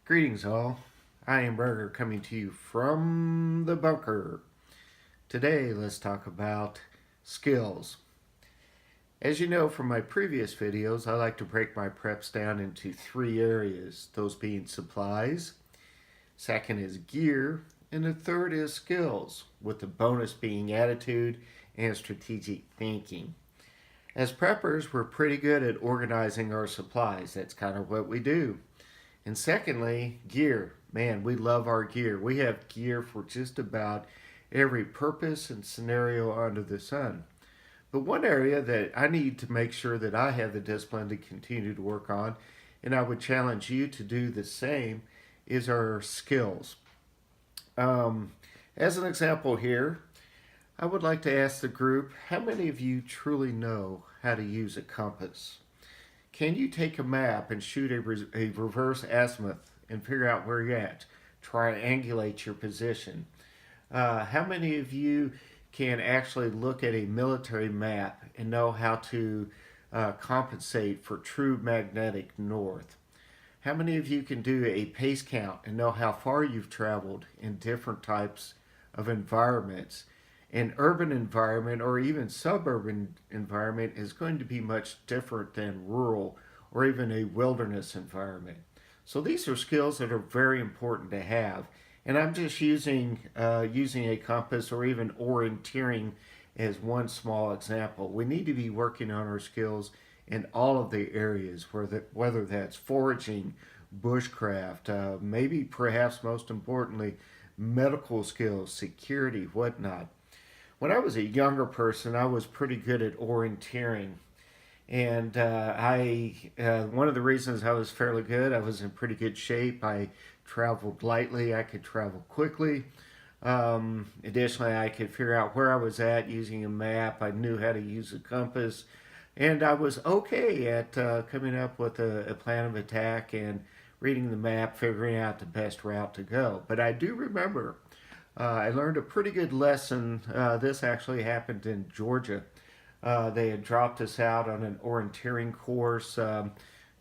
Greetings, all. I am Burger coming to you from the bunker. Today, let's talk about skills. As you know from my previous videos, I like to break my preps down into three areas, those being supplies, second is gear, and the third is skills, with the bonus being attitude and strategic thinking. As preppers, we're pretty good at organizing our supplies. That's kind of what we do. And secondly, gear. Man, we love our gear. We have gear for just about every purpose and scenario under the sun. But one area that I need to make sure that I have the discipline to continue to work on, and I would challenge you to do the same, is our skills. As an example here, I would like to ask the group, how many of you truly know how to use a compass? Can you take a map and shoot a reverse azimuth and figure out where you're at? Triangulate your position. How many of you can actually look at a military map and know how to compensate for true magnetic north? How many of you can do a pace count and know how far you've traveled in different types of environments? An urban environment or even suburban environment is going to be much different than rural or even a wilderness environment. So these are skills that are very important to have. And I'm just using a compass or even orienteering as one small example. We need to be working on our skills in all of the areas, whether that's foraging, bushcraft, maybe perhaps most importantly, medical skills, security, whatnot. When I was a younger person, I was pretty good at orienteering. And one of the reasons I was fairly good, I was in pretty good shape. I traveled lightly, I could travel quickly. Additionally, I could figure out where I was at using a map. I knew how to use a compass. And I was okay at coming up with a plan of attack and reading the map, figuring out the best route to go. But I do remember I learned a pretty good lesson. This actually happened in Georgia. They had dropped us out on an orienteering course,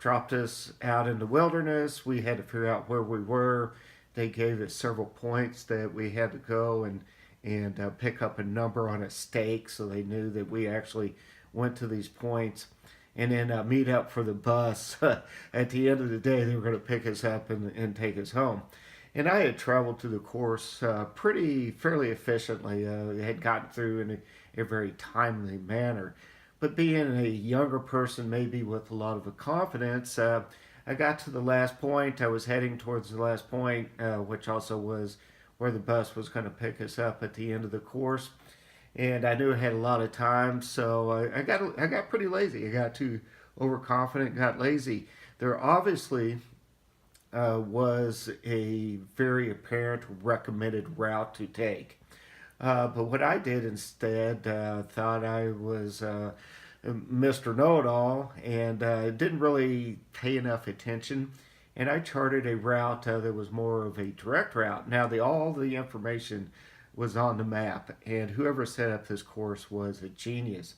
dropped us out in the wilderness. We had to figure out where we were. They gave us several points that we had to go and pick up a number on a stake so they knew that we actually went to these points. And then meet up for the bus. At the end of the day, they were going to pick us up and take us home. And I had traveled to the course fairly efficiently. Had gotten through in a very timely manner. But being a younger person, maybe with a lot of confidence, I got to the last point. I was heading towards the last point, which also was where the bus was going to pick us up at the end of the course. And I knew I had a lot of time, so I got pretty lazy. I got too overconfident, got lazy. There obviously was a very apparent recommended route to take. But what I did instead, thought I was Mr. Know-It-All and didn't really pay enough attention. And I charted a route that was more of a direct route. Now, all the information was on the map, and whoever set up this course was a genius.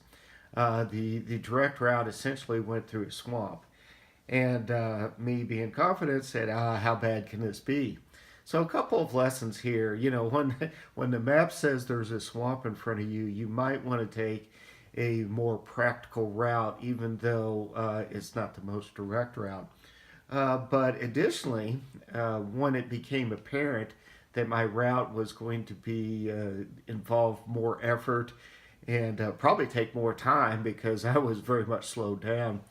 The direct route essentially went through a swamp. And me being confident said, how bad can this be? So a couple of lessons here. You know, when the map says there's a swamp in front of you, you might want to take a more practical route, even though it's not the most direct route. But additionally, when it became apparent that my route was going to be involve more effort and probably take more time because I was very much slowed down,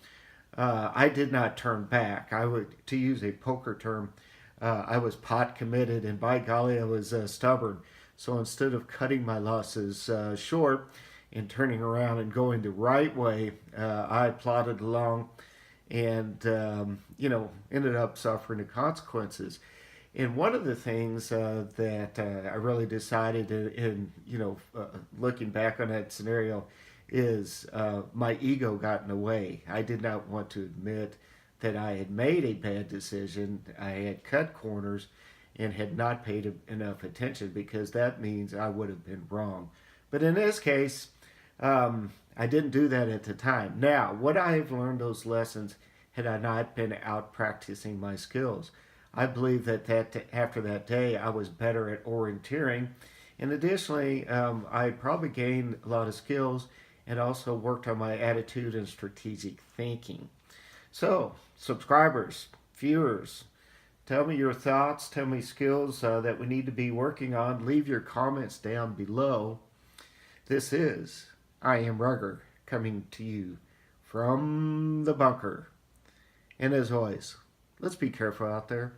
I did not turn back. I would, to use a poker term, I was pot committed, and by golly, I was stubborn. So instead of cutting my losses short and turning around and going the right way, I plodded along and ended up suffering the consequences. And one of the things that I really decided looking back on that scenario is my ego got in the way. I did not want to admit that I had made a bad decision. I had cut corners and had not paid enough attention because that means I would have been wrong. But in this case, I didn't do that at the time. Now, would I have learned those lessons had I not been out practicing my skills? I believe that after that day, I was better at orienteering. And additionally, I probably gained a lot of skills and also worked on my attitude and strategic thinking. So, subscribers, viewers, tell me your thoughts, tell me skills that we need to be working on. Leave your comments down below. This is I Am Rugger coming to you from the bunker. And as always, let's be careful out there.